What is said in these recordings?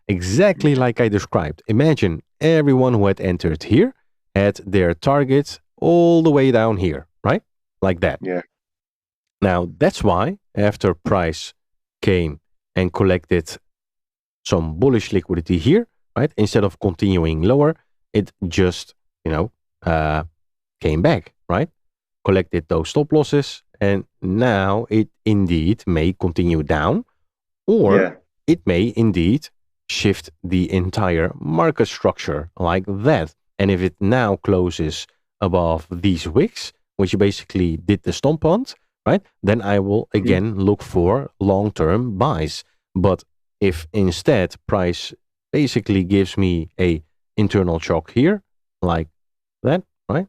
exactly like I described. Imagine everyone who had entered here had their target all the way down here, right? Like that. Yeah. Now, that's why after price came and collected some bullish liquidity here, right? Instead of continuing lower, it just, you know, came back, right? Collected those stop losses, and now it indeed may continue down, or Yeah. it may indeed shift the entire market structure like that. And if it now closes above these wicks, which basically did the stomp hunt, right? Then I will Mhm. again look for long-term buys. But if instead price basically gives me a internal shock here, like that, right?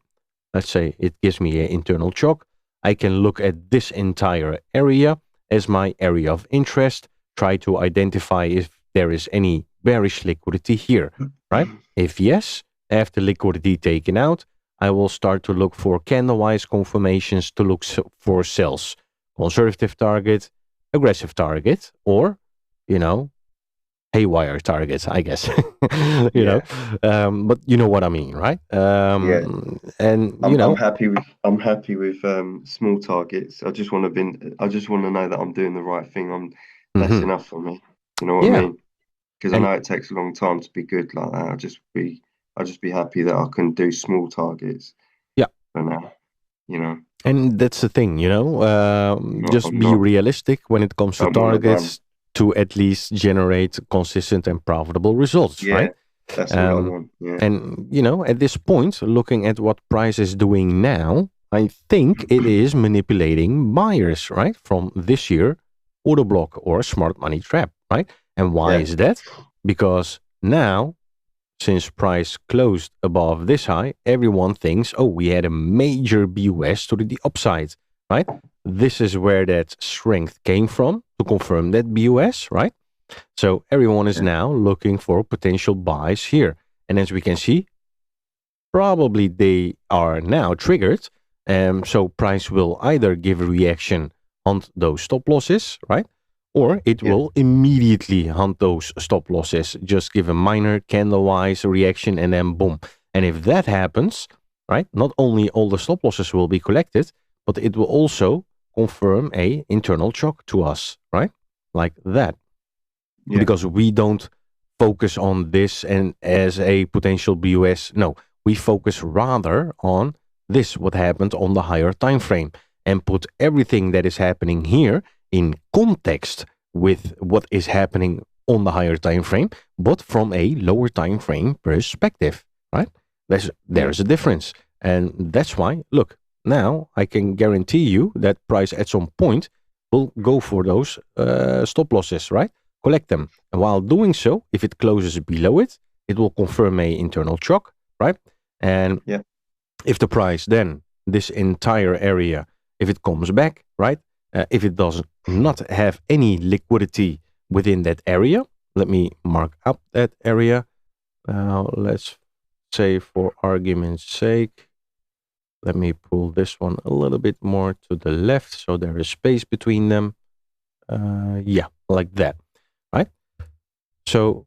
Let's say it gives me an internal shock. I can look at this entire area as my area of interest, try to identify if there is any bearish liquidity here, right? If yes, after liquidity taken out, I will start to look for candle-wise confirmations to look for sells. Conservative target, aggressive target, or, you know, haywire targets, I guess. you know, Yeah. but you know what I mean, right? Yeah. And you I'm know, happy with small targets. I just want to know that I'm doing the right thing. That's mhm. enough for me. You know what I Yeah, mean? Because I and know it takes a long time to be good like that. I'll just be happy that I can do small targets yeah, for now. You know, and that's the thing, you know, just I'm be not realistic when it comes to don't want to run. targets to at least generate consistent and profitable results, Yeah, right? that's all I Um, want. Yeah. and you know, at this point, looking at what price is doing now, I think it is manipulating buyers, right, from this year order block or smart money trap, right? And why Yeah. is that? Because now, since price closed above this high, everyone thinks, oh, we had a major BUS to the upside, right? This is where that strength came from to confirm that BUS, right? So everyone is Yeah. now looking for potential buys here. And as we can see, probably they are now triggered. So price will either give a reaction on those stop losses, right? Or it Yeah. will immediately hunt those stop losses, just give a minor candle-wise reaction and then boom. And if that happens, right, not only all the stop losses will be collected, but it will also confirm a internal shock to us, right? Like that. Yeah. Because we don't focus on this and as a potential BUS. No, we focus rather on this, what happened on the higher time frame, and put everything that is happening here in context with what is happening on the higher time frame, but from a lower time frame perspective, right? Yeah. There's a difference. And that's why, look, now I can guarantee you that price at some point will go for those stop losses, right? Collect them. And while doing so, if it closes below it, it will confirm a internal shock, right? And Yeah. if the price then, this entire area, if it comes back, right? If it does not have any liquidity within that area, let me mark up that area. Let's say for argument's sake, let me pull this one a little bit more to the left so there is space between them. Yeah, like that, right? So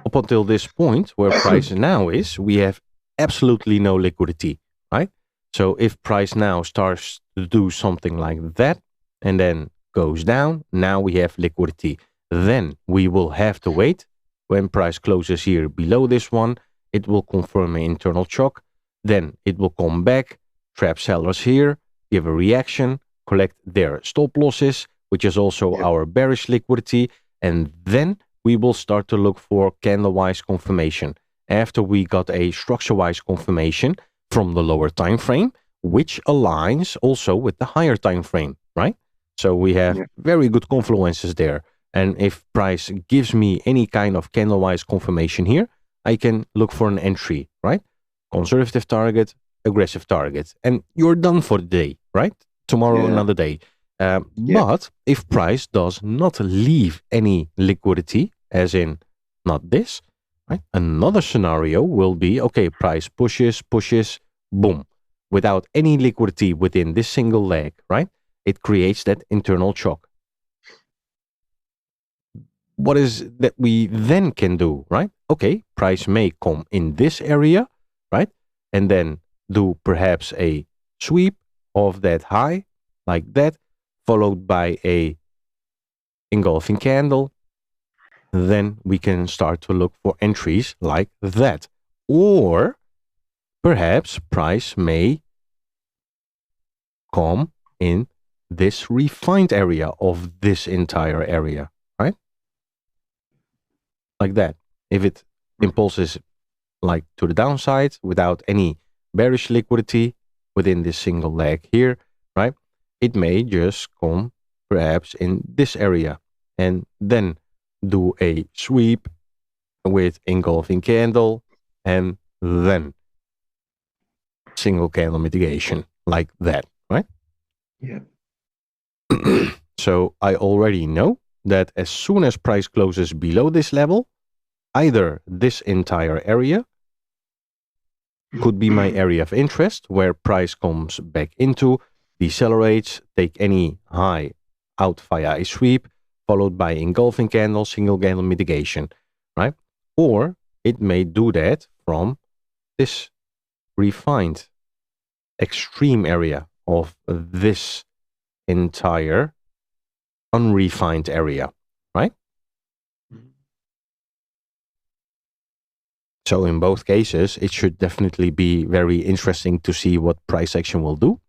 up until this point where price now is, we have absolutely no liquidity, right? So if price now starts to do something like that and then goes down, now we have liquidity. Then we will have to wait. When price closes here below this one, it will confirm an internal shock. Then it will come back, trap sellers here, give a reaction, collect their stop losses, which is also Yeah. our bearish liquidity. And then we will start to look for candle-wise confirmation after we got a structure-wise confirmation from the lower time frame, which aligns also with the higher time frame, right? So we have Yeah. very good confluences there. And if price gives me any kind of candle-wise confirmation here, I can look for an entry, right? Conservative target, aggressive target, and you're done for the day, right? Tomorrow Yeah. another day. Yeah. But if price does not leave any liquidity, as in not this, right? Another scenario will be, okay, price pushes, boom, without any liquidity within this single leg, right? It creates that internal shock. what is that we then can do, right? Okay, price may come in this area, right? And then do perhaps a sweep of that high like that, followed by a engulfing candle. Then we can start to look for entries like that. Or perhaps price may come in this refined area of this entire area, right? Like that. If it impulses like to the downside without any bearish liquidity within this single leg here, right? It may just come perhaps in this area and then do a sweep with engulfing candle and then single candle mitigation like that, right? Yeah. So I already know that as soon as price closes below this level, either this entire area could be my area of interest where price comes back into, decelerates, take any high out via a sweep, followed by engulfing candle, single candle mitigation, right? Or it may do that from this refined extreme area of this entire unrefined area, right? So in both cases, it should definitely be very interesting to see what price action will do.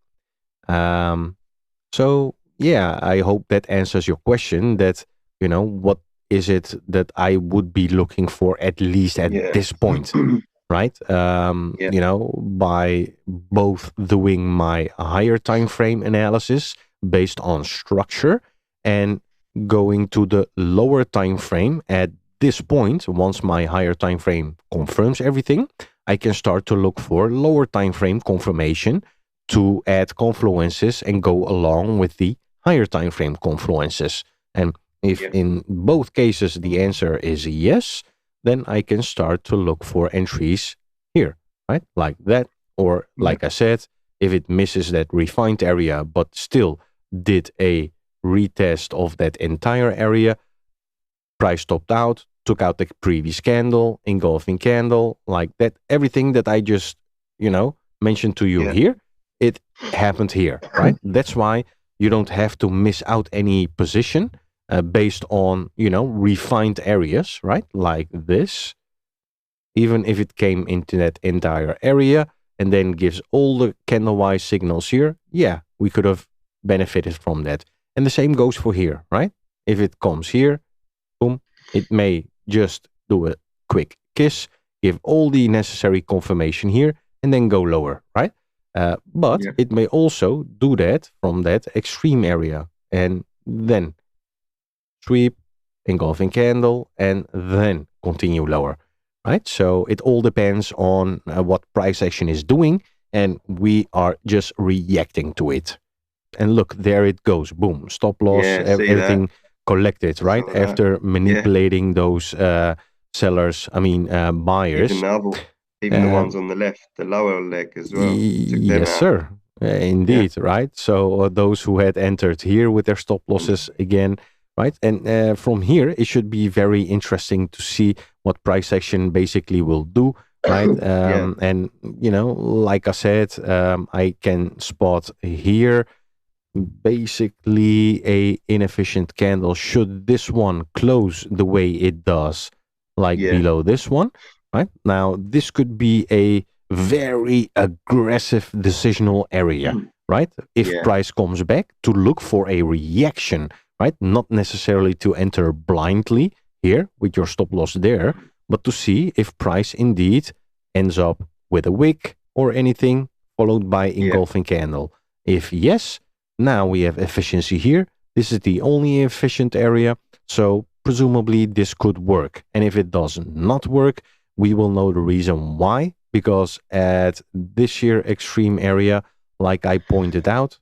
So yeah, I hope that answers your question that, what is it that I would be looking for at least at this point, right? By both doing my higher time frame analysis based on structure and going to the lower time frame at this point. Once my higher time frame confirms everything, I can start to look for lower time frame confirmation to add confluences and go along with the higher time frame confluences. And if in both cases the answer is yes, then I can start to look for entries here, right? Like that. Or like I said, if it misses that refined area but still did a retest of that entire area, price topped out, took out the previous candle, engulfing candle, like that. Everything that I just, mentioned to you here, it happened here, right? That's why you don't have to miss out any position based on, refined areas, right? Like this. Even if it came into that entire area and then gives all the candle-wise signals here, yeah, we could have benefited from that. And the same goes for here, right? If it comes here, boom, it may just do a quick kiss, give all the necessary confirmation here, and then go lower, right? But it may also do that from that extreme area and then sweep, engulfing candle, and then continue lower, right? So it all depends on what price action is doing, and we are just reacting to it. And look, there it goes. Boom, stop loss, everything collected, right? After manipulating those sellers, buyers. Even the ones on the left, the lower leg as well. Yes, sir. Indeed, right? So those who had entered here with their stop losses again, right? And from here, it should be very interesting to see what price action basically will do, right? And, like I said, I can spot here basically a inefficient candle should this one close the way it does, like below this one. Right now, this could be a very aggressive decisional area, right? If price comes back, to look for a reaction, right? Not necessarily to enter blindly here with your stop loss there, but to see if price indeed ends up with a wick or anything followed by engulfing candle. If yes, now we have efficiency here. This is the only efficient area, so presumably this could work. And if it does not work, we will know the reason why, because at this here extreme area, like I pointed out,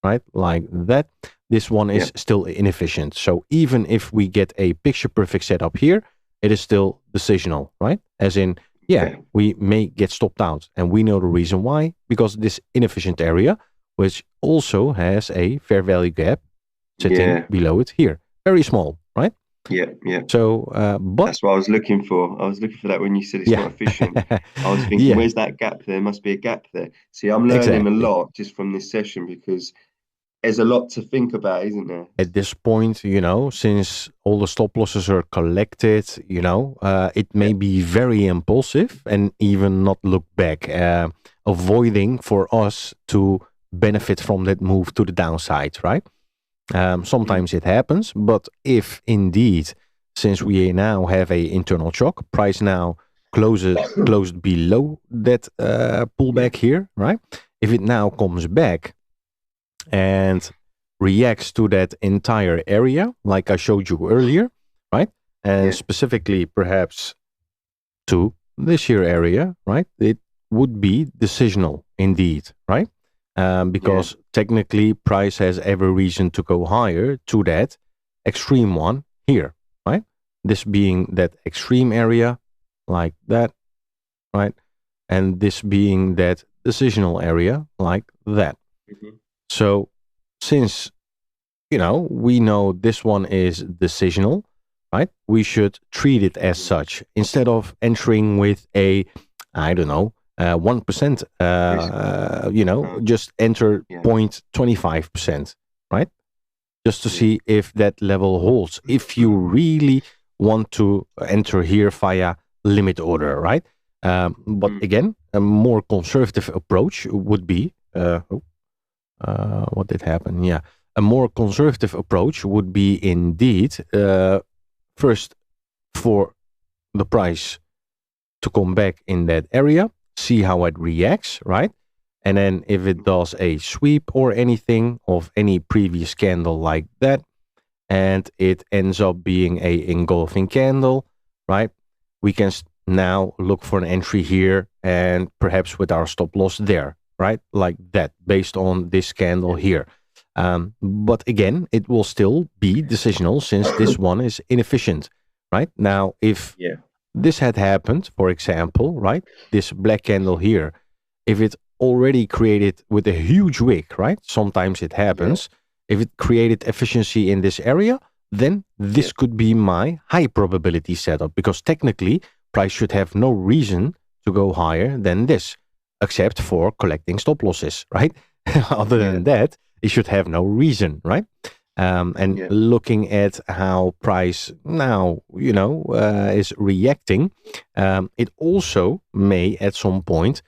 right, like that, this one is still inefficient. So even if we get a picture perfect setup here, it is still decisional, right? As in, we may get stopped out, and we know the reason why, because this inefficient area, which also has a fair value gap sitting below it here, very small, right? Yeah. So, but That's what I was looking for. I was looking for that when you said it's yeah, not efficient. I was thinking, yeah, where's that gap? There must be a gap there. See, I'm learning a exactly. lot just from this session because there's a lot to think about, isn't there? At this point, since all the stop losses are collected, it Yeah, may be very impulsive and even not look back, avoiding for us to benefit from that move to the downside, right? mm, Sometimes it happens, but if indeed, since we now have a internal shock, price now closed below that yeah, pullback here, right? If it now comes back and reacts to that entire area, like I showed you earlier, right? And yeah, specifically, perhaps to this here area, right? It would be decisional indeed, right? yeah. Because technically, price has every reason to go higher to that extreme one here, right? This being that extreme area, like that, right? And this being that decisional area, like that. Mhm. So, since we know this one is decisional, right? We should treat it as Mm. such instead of entering with a, I don't know, 1%, Risk. just enter Yeah, 0.25%, right? Just to yeah, see if that level holds. If you really want to enter here via limit order, right? But mm, again, a more conservative approach would be, what did happen? Yeah. A more conservative approach would be indeed first for the price to come back in that area, see how it reacts, right? And then if it mhm. does a sweep or anything of any previous candle like that, and it ends up being a engulfing candle, right? We can now look for an entry here and perhaps with our stop loss there, right? Like that, based on this candle Yeah, here. But again, it will still be decisional since this one is inefficient, right? Now, if yeah, this had happened, for example, right? This black candle here, if it already created with a huge wick, right? Sometimes it yeah, happens. If it created efficiency in this area, then yeah, this could be my high probability setup because technically price should have no reason to go higher than this, except for collecting stop losses, right? Other yeah, than that, it should have no reason, right? And yeah, looking at how price now, is reacting, it also may at some point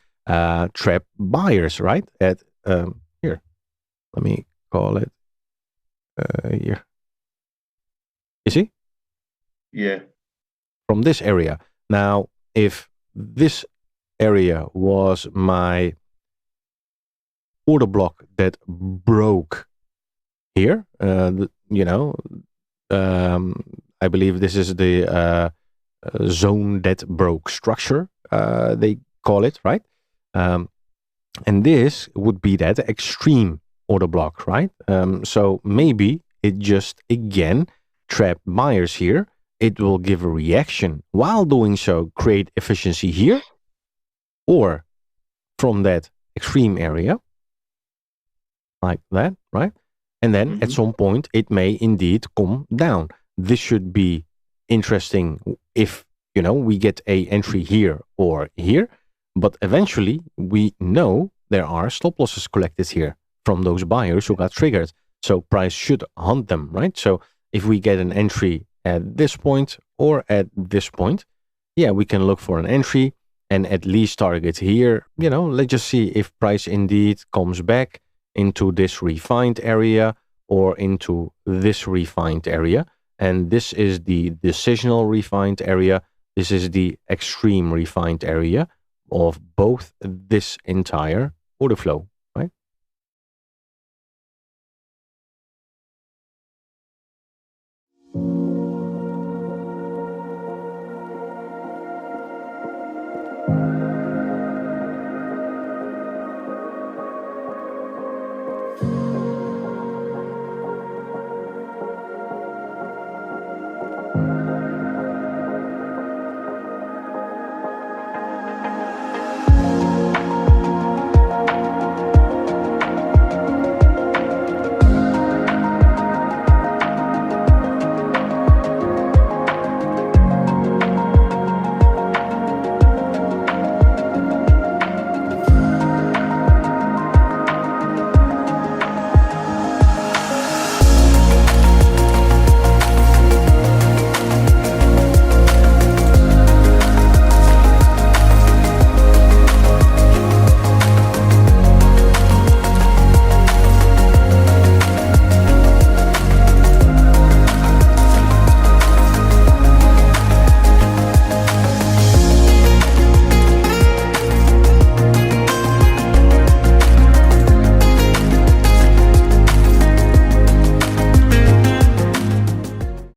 trap buyers, right? At here, let me call it here. You see yeah, from this area. Now, if this area was my order block that broke here, um, I believe this is the zone that broke structure, they call it, right? Um, and this would be that extreme order block, right? So maybe it just again trap buyers here. It will give a reaction while doing so, create efficiency here or from that extreme area, like that, right? And then at hmm some point, it may indeed come down. This should be interesting if, we get a entry here or here. But eventually, we know there are stop losses collected here from those buyers who got triggered. So price should hunt them, right? So if we get an entry at this point or at this point, yeah, we can look for an entry and at least target here. Let's just see if price indeed comes back into this refined area or into this refined area. And this is the decisional refined area. This is the extreme refined area of both this entire order flow.